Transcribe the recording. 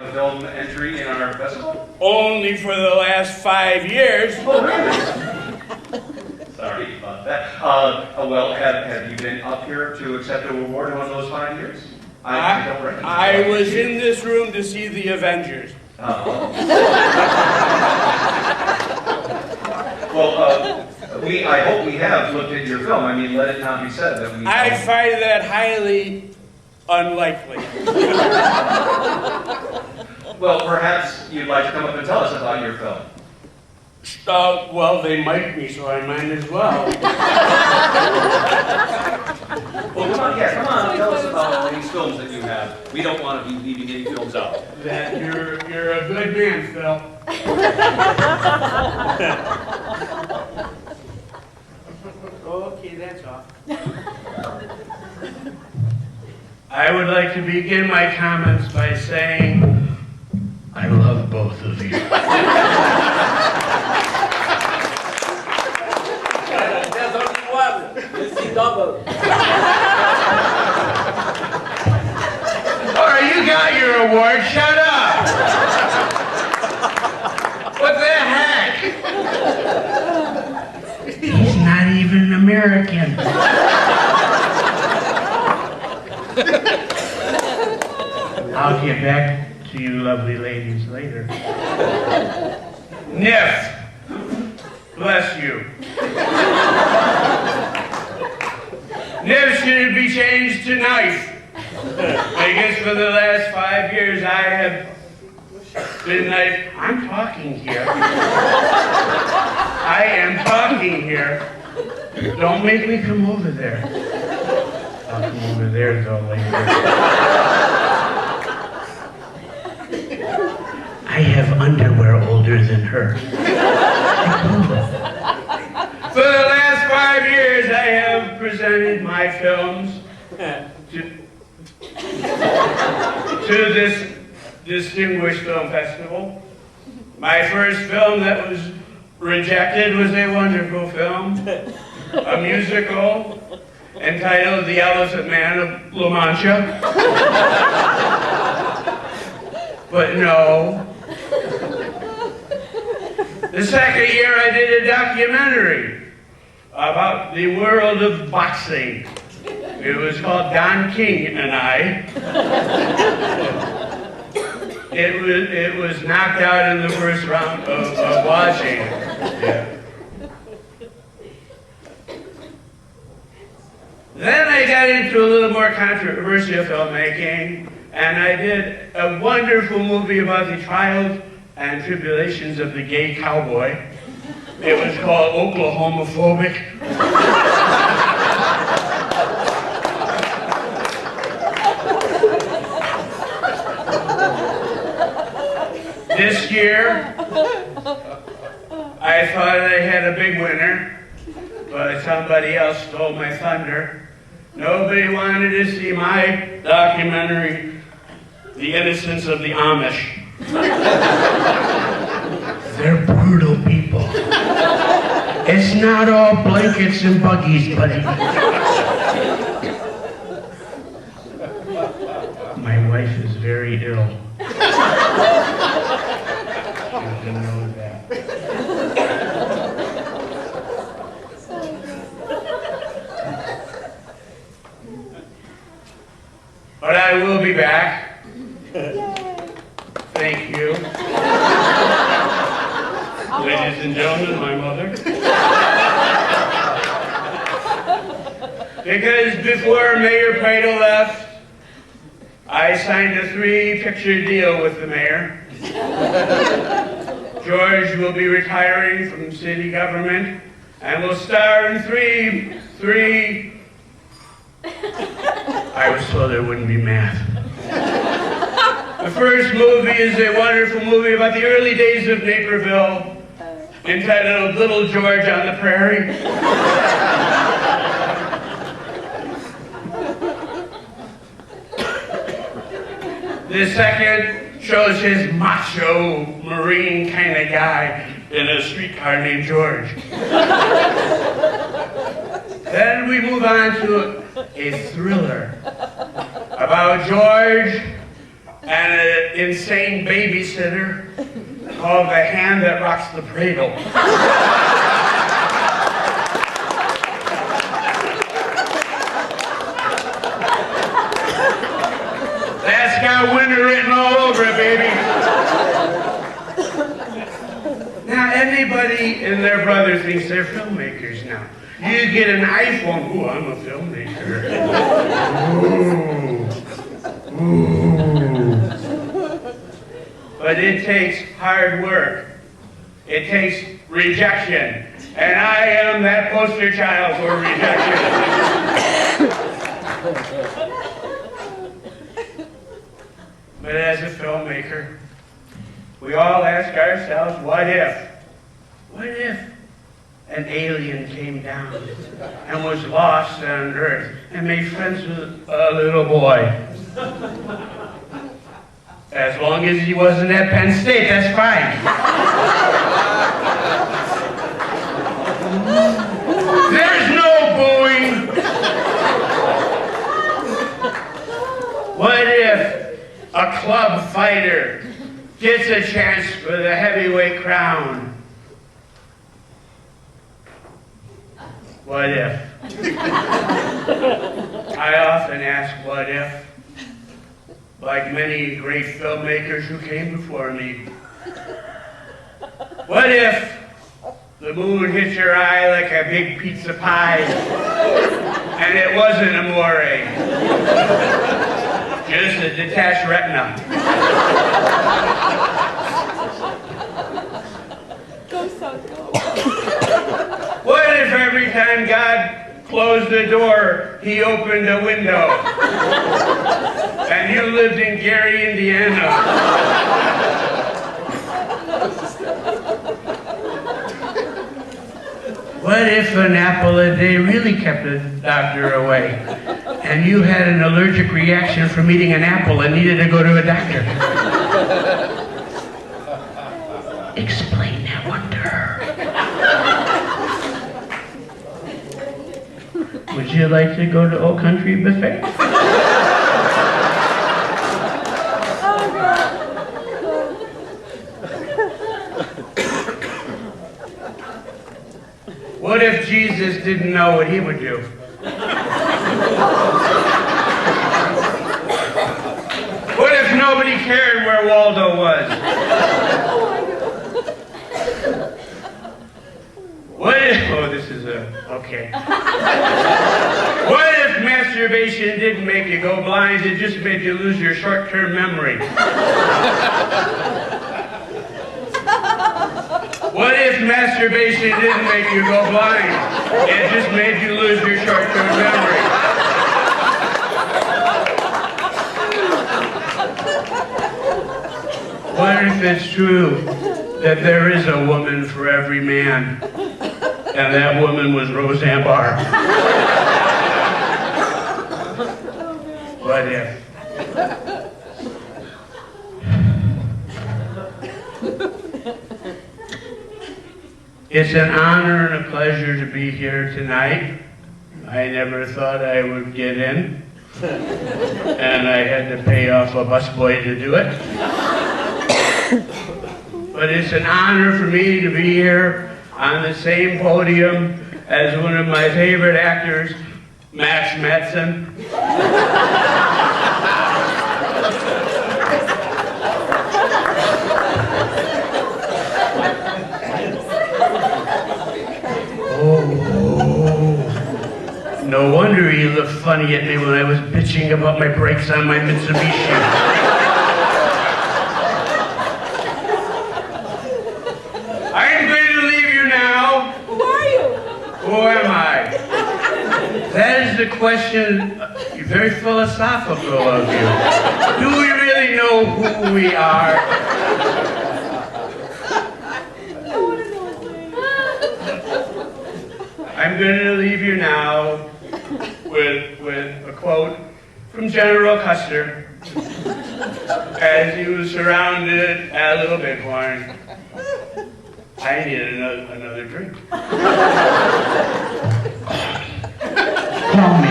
Film entry in our festival? Only for the last 5 years. Oh, really? Sorry about that. Well, have you been up here to accept an award in one of those 5 years? I don't recognize. I was in this room to see the Avengers. Well, I hope we have looked at your film. I mean, let it not be said that we... I find that highly unlikely. Well, perhaps you'd like to come up and tell us about your film. Well, they mic'd me, so I might as well. Well, come on, tell us about these films that you have. We don't want to be leaving any films out. That you're a good man, Phil. Okay, that's all. I would like to begin my comments by saying, I love both of you. There's only one. You see double. Alright, you got your award. Shut up. What the heck? He's not even American. I'll get back to you lovely ladies later. NIFF, bless you. NIFF should be changed to NIFF. Because for the last 5 years I have been like, I'm talking here. I am talking here. Don't make me come over there. I'll come over there though later. I have underwear older than her. For the last 5 years, I have presented my films to this distinguished film festival. My first film that was rejected was a wonderful film, a musical entitled The Elephant Man of La Mancha. But no. The second year I did a documentary about the world of boxing. It was called Don King and I. It was knocked out in the first round of watching. Yeah. Then I got into a little more controversial filmmaking, and I did a wonderful movie about the trials and tribulations of the gay cowboy. It was called Oklahomophobic. This year, I thought I had a big winner, but somebody else stole my thunder. Nobody wanted to see my documentary, The Innocence of the Amish. They're brutal people. It's not all blankets and buggies, buddy. My wife is very ill. You didn't know that. But I will be back. Thank you. Ladies and gentlemen, my mother. Because before Mayor Prado left, I signed a 3-picture deal with the mayor. George will be retiring from city government and will star in three. I was told there wouldn't be math. The first movie is a wonderful movie about the early days of Naperville, entitled Little George on the Prairie. The second shows his macho, marine kind of guy in a streetcar named George. Then we move on to a thriller about George and an insane babysitter called The Hand That Rocks the Cradle. That's got winter written all over it, baby. Now, everybody and their brother thinks they're filmmakers now. You get an iPhone, ooh, I'm a filmmaker. Ooh. But it takes hard work. It takes rejection. And I am that poster child for rejection. But as a filmmaker, we all ask ourselves, what if? What if an alien came down and was lost on Earth and made friends with a little boy? As long as he wasn't at Penn State, that's fine. There's no booing. What if a club fighter gets a chance for the heavyweight crown? What if? I often ask, what if? Like many great filmmakers who came before me. What if the moon hit your eye like a big pizza pie and it wasn't amore? Just a detached retina. Go, son, go. What if every time God closed the door, he opened a window? And you lived in Gary, Indiana. What if an apple a day really kept the doctor away? And you had an allergic reaction from eating an apple and needed to go to a doctor? Explain that one to her. Would you like to go to Old Country Buffet? What if Jesus didn't know what he would do? What if nobody cared where Waldo was? What if, oh, this is okay. What if masturbation didn't make you go blind, it just made you lose your short-term memory? What if masturbation didn't make you go blind, it just made you lose your short-term memory? What if it's true that there is a woman for every man, and that woman was Roseanne Barr? What if? It's an honor and a pleasure to be here tonight. I never thought I would get in, and I had to pay off a busboy to do it. But it's an honor for me to be here on the same podium as one of my favorite actors, Max Madsen. No wonder he looked funny at me when I was bitching about my brakes on my Mitsubishi. I'm going to leave you now. Who are you? Who am I? That is the question, very philosophical of you. Do we really know who we are? I want to know his name. I'm going to leave you now with a quote from General Custer as he was surrounded at Little Bighorn. I need another drink. Call me.